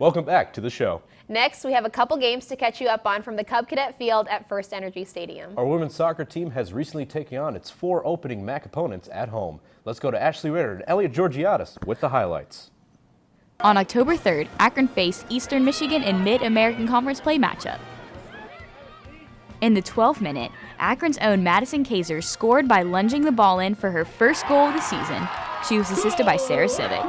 Welcome back to the show. Next, we have a couple games to catch you up on from the Cub Cadet Field at First Energy Stadium. Our women's soccer team has recently taken on its 4 opening MAC opponents at home. Let's go to Ashley Ritter and Elliot Georgiadis with the highlights. On October 3rd, Akron faced Eastern Michigan in Mid-American Conference play matchup. In the 12th minute, Akron's own Madison Kaiser scored by lunging the ball in for her first goal of the season. She was assisted by Sarah Civic.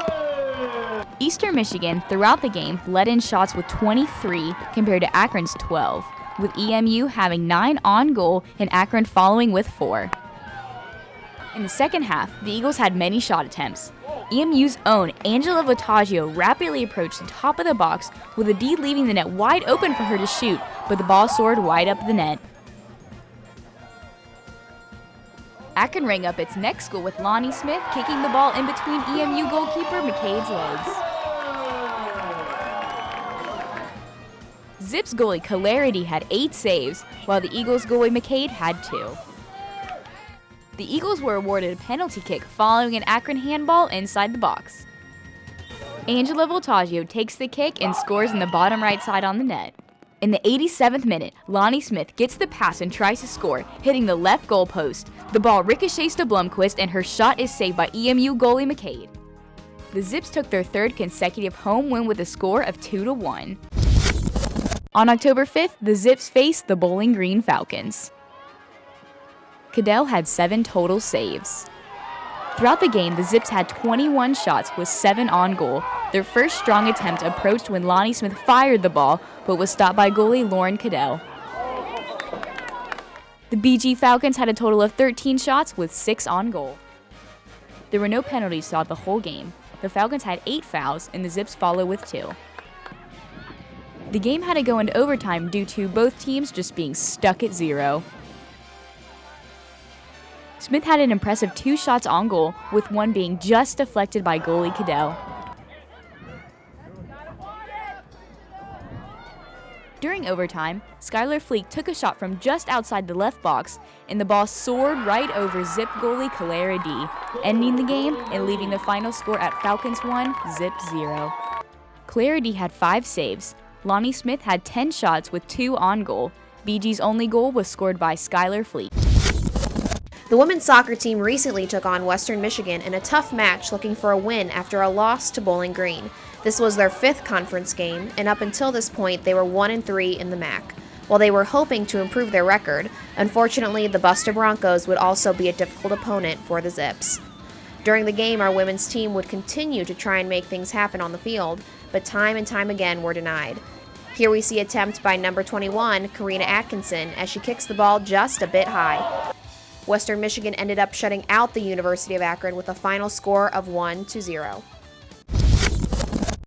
Eastern Michigan, throughout the game, led in shots with 23 compared to Akron's 12, with EMU having 9 on goal and Akron following with 4. In the second half, the Eagles had many shot attempts. EMU's own Angela Votaggio rapidly approached the top of the box with a D leaving the net wide open for her to shoot, but the ball soared wide up the net. Akron rang up its next goal with Lonnie Smith kicking the ball in between EMU goalkeeper McCade's legs. Zips goalie Clarity had 8 saves, while the Eagles goalie McCade had 2. The Eagles were awarded a penalty kick following an Akron handball inside the box. Angela Voltaggio takes the kick and scores in the bottom right side on the net. In the 87th minute, Lonnie Smith gets the pass and tries to score, hitting the left goal post. The ball ricochets to Blomquist and her shot is saved by EMU goalie McCade. The Zips took their 3rd consecutive home win with a score of 2-1. On October 5th, the Zips faced the Bowling Green Falcons. Cadell had 7 total saves. Throughout the game, the Zips had 21 shots with 7 on goal. Their first strong attempt approached when Lonnie Smith fired the ball, but was stopped by goalie Lauren Cadell. The BG Falcons had a total of 13 shots with 6 on goal. There were no penalties throughout the whole game. The Falcons had 8 fouls, and the Zips followed with 2. The game had to go into overtime due to both teams just being stuck at 0. Smith had an impressive 2 shots on goal, with one being just deflected by goalie Cadell. During overtime, Skylar Fleek took a shot from just outside the left box, and the ball soared right over Zip goalie Clara D, ending the game and leaving the final score at Falcons 1, Zip 0. Clara D had 5 saves. Lonnie Smith had 10 shots with 2 on goal. BG's only goal was scored by Skylar Fleek. The women's soccer team recently took on Western Michigan in a tough match looking for a win after a loss to Bowling Green. This was their 5th conference game, and up until this point they were 1-3 in the MAC. While they were hoping to improve their record, unfortunately the Buster Broncos would also be a difficult opponent for the Zips. During the game, our women's team would continue to try and make things happen on the field, but time and time again were denied. Here we see attempt by number 21, Karina Atkinson, as she kicks the ball just a bit high. Western Michigan ended up shutting out the University of Akron with a final score of 1-0.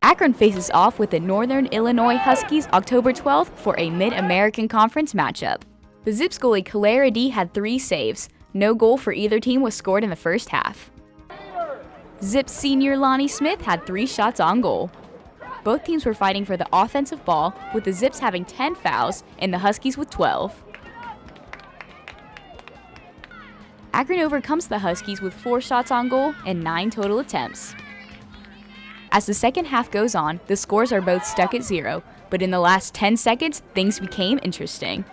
Akron faces off with the Northern Illinois Huskies October 12th for a Mid-American Conference matchup. The Zips goalie Clara D had 3 saves. No goal for either team was scored in the first half. Zips senior Lonnie Smith had 3 shots on goal. Both teams were fighting for the offensive ball, with the Zips having 10 fouls and the Huskies with 12. Akron overcomes the Huskies with 4 shots on goal and 9 total attempts. As the second half goes on, the scores are both stuck at 0, but in the last 10 seconds, things became interesting.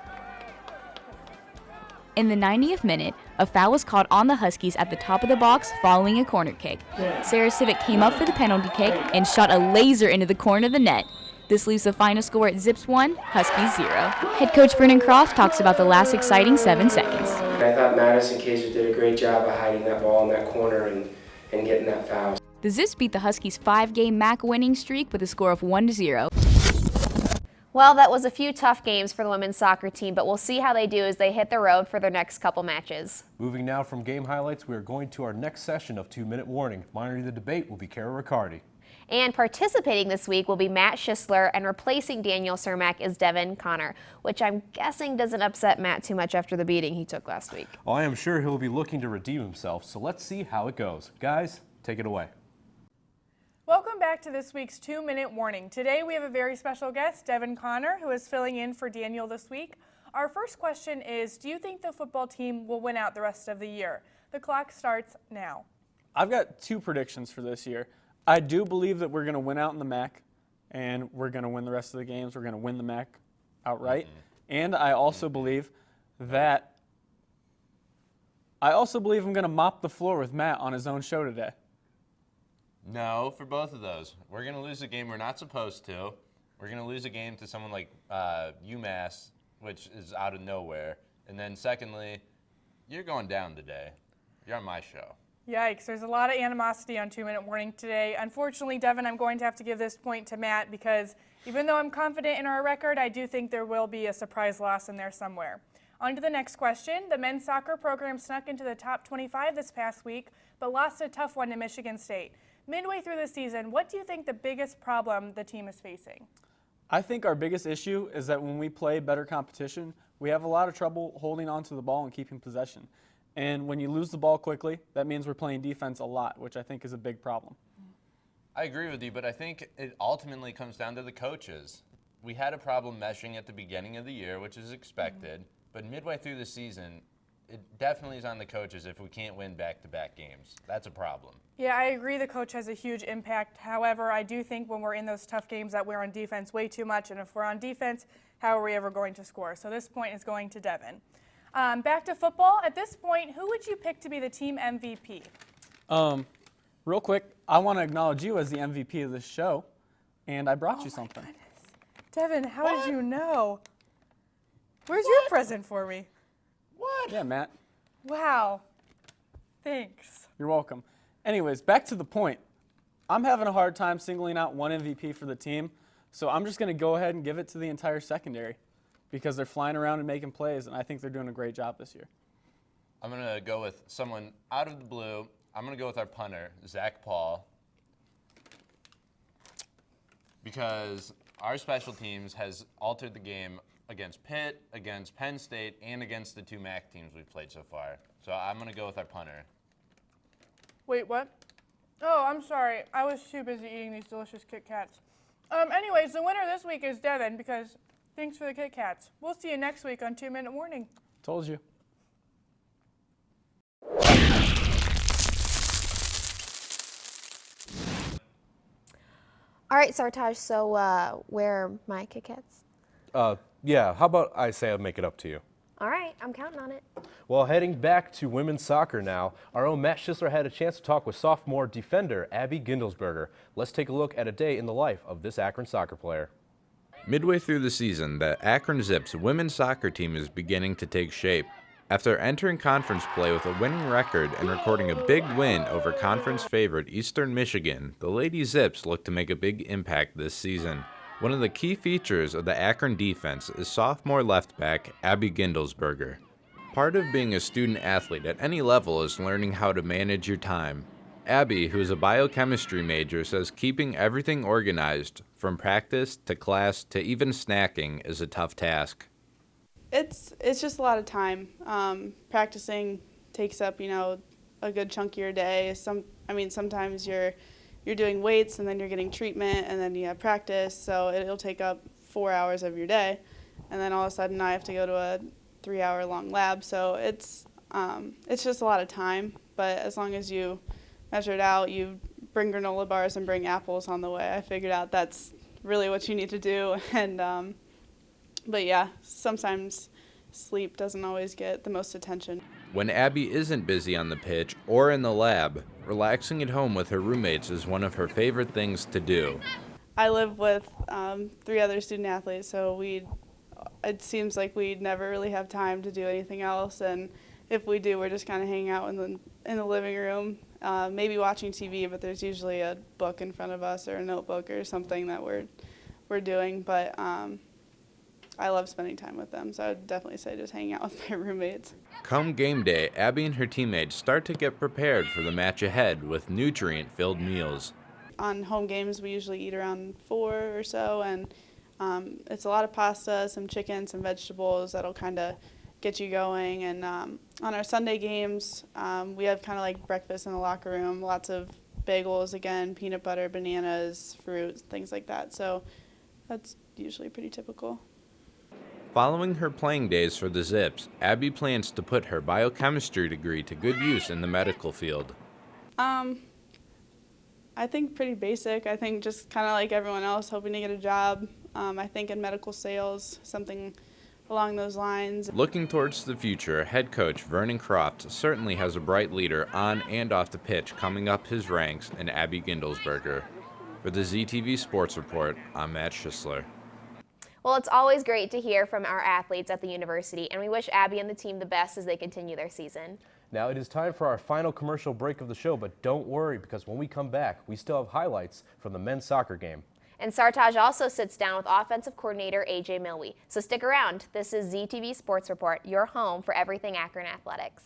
In the 90th minute, a foul was called on the Huskies at the top of the box following a corner kick. Sarah Civic came up for the penalty kick and shot a laser into the corner of the net. This leaves the final score at Zips 1, Huskies 0. Head coach Vernon Croft talks about the last exciting 7 seconds. I thought Madison Kaiser did a great job of hiding that ball in that corner and getting that foul. The Zips beat the Huskies' 5-game MAC winning streak with a score of 1-0. Well, that was a few tough games for the women's soccer team, but we'll see how they do as they hit the road for their next couple matches. Moving now from game highlights, we are going to our next session of 2-Minute Warning. Monitoring the debate will be Kara Riccardi. And participating this week will be Matt Schisler, and replacing Daniel Cermak is Devin Connor, which I'm guessing doesn't upset Matt too much after the beating he took last week. Oh, I am sure he'll be looking to redeem himself, so let's see how it goes. Guys, take it away. Welcome back to this week's 2-Minute Warning. Today we have a very special guest, Devin Connor, who is filling in for Daniel this week. Our first question is, do you think the football team will win out the rest of the year? The clock starts now. I've got 2 predictions for this year. I do believe that we're going to win out in the MAC, and we're going to win the rest of the games. We're going to win the MAC outright. And I also believe that I'm going to mop the floor with Matt on his own show today. No, for both of those. We're going to lose a game we're not supposed to. We're going to lose a game to someone like UMass, which is out of nowhere. And then secondly, you're going down today. You're on my show. Yikes, there's a lot of animosity on 2 Minute Warning today. Unfortunately, Devin, I'm going to have to give this point to Matt because even though I'm confident in our record, I do think there will be a surprise loss in there somewhere. On to the next question. The men's soccer program snuck into the top 25 this past week, but lost a tough one to Michigan State. Midway through the season, what do you think the biggest problem the team is facing? I think our biggest issue is that when we play better competition, we have a lot of trouble holding onto the ball and keeping possession. And when you lose the ball quickly, that means we're playing defense a lot, which I think is a big problem. I agree with you, but I think it ultimately comes down to the coaches. We had a problem meshing at the beginning of the year, which is expected, but midway through the season, it definitely is on the coaches if we can't win back-to-back games. That's a problem. Yeah, I agree the coach has a huge impact. However, I do think when we're in those tough games that we're on defense way too much, and if we're on defense, how are we ever going to score? So this point is going to Devin. Back to football. At this point, who would you pick to be the team MVP? Real quick, I want to acknowledge you as the MVP of this show, and I brought you something. Goodness. Devin, how did you know? Where's your present for me? What? Yeah, Matt. Wow. Thanks. You're welcome. Anyways, back to the point. I'm having a hard time singling out one MVP for the team, so I'm just going to go ahead and give it to the entire secondary because they're flying around and making plays, and I think they're doing a great job this year. I'm going to go with someone out of the blue. I'm going to go with our punter, Zach Paul, because our special teams has altered the game against Pitt, against Penn State, and against the two MAC teams we've played so far. So I'm going to go with our punter. Wait, what? Oh, I'm sorry. I was too busy eating these delicious Kit Kats. Anyways, the winner this week is Devin because thanks for the Kit Kats. We'll see you next week on 2 Minute Warning. Told you. All right, Sartaj, so where are my Kit Kats? Yeah, how about I say I'll make it up to you? All right, I'm counting on it. Well, heading back to women's soccer now, our own Matt Schisler had a chance to talk with sophomore defender Abby Gindlesberger. Let's take a look at a day in the life of this Akron soccer player. Midway through the season, the Akron Zips women's soccer team is beginning to take shape. After entering conference play with a winning record and recording a big win over conference favorite Eastern Michigan, the Lady Zips look to make a big impact this season. One of the key features of the Akron defense is sophomore left back Abby Gindlesberger. Part of being a student athlete at any level is learning how to manage your time. Abby, who is a biochemistry major, says keeping everything organized, from practice to class to even snacking, is a tough task. It's just a lot of time. Practicing takes up, a good chunk of your day. Sometimes you're doing weights and then you're getting treatment and then you have practice, so it'll take up 4 hours of your day. And then all of a sudden I have to go to a 3-hour-long lab, so it's just a lot of time. But as long as you measure it out, you bring granola bars and bring apples on the way. I figured out that's really what you need to do. And but yeah, sometimes sleep doesn't always get the most attention. When Abby isn't busy on the pitch or in the lab, relaxing at home with her roommates is one of her favorite things to do. I live with 3 other student athletes, so it seems like we never really have time to do anything else, and if we do, we're just kind of hanging out in the living room, maybe watching TV, but there's usually a book in front of us or a notebook or something that we're doing, but I love spending time with them, so I would definitely say just hanging out with my roommates. Come game day, Abby and her teammates start to get prepared for the match ahead with nutrient-filled meals. On home games, we usually eat around 4 or so, and it's a lot of pasta, some chicken, some vegetables that'll kind of get you going. And on our Sunday games, we have kind of like breakfast in the locker room, lots of bagels, again, peanut butter, bananas, fruit, things like that. So that's usually pretty typical. Following her playing days for the Zips, Abby plans to put her biochemistry degree to good use in the medical field. I think pretty basic. I think just kind of like everyone else, hoping to get a job. I think in medical sales, something along those lines. Looking towards the future, head coach Vernon Croft certainly has a bright leader on and off the pitch coming up his ranks in Abby Gindlesberger. For the ZTV Sports Report, I'm Matt Schisler. Well, it's always great to hear from our athletes at the university, and we wish Abby and the team the best as they continue their season. Now it is time for our final commercial break of the show, but don't worry because when we come back, we still have highlights from the men's soccer game. And Sartaj also sits down with offensive coordinator AJ Milwee. So stick around. This is ZTV Sports Report, your home for everything Akron athletics.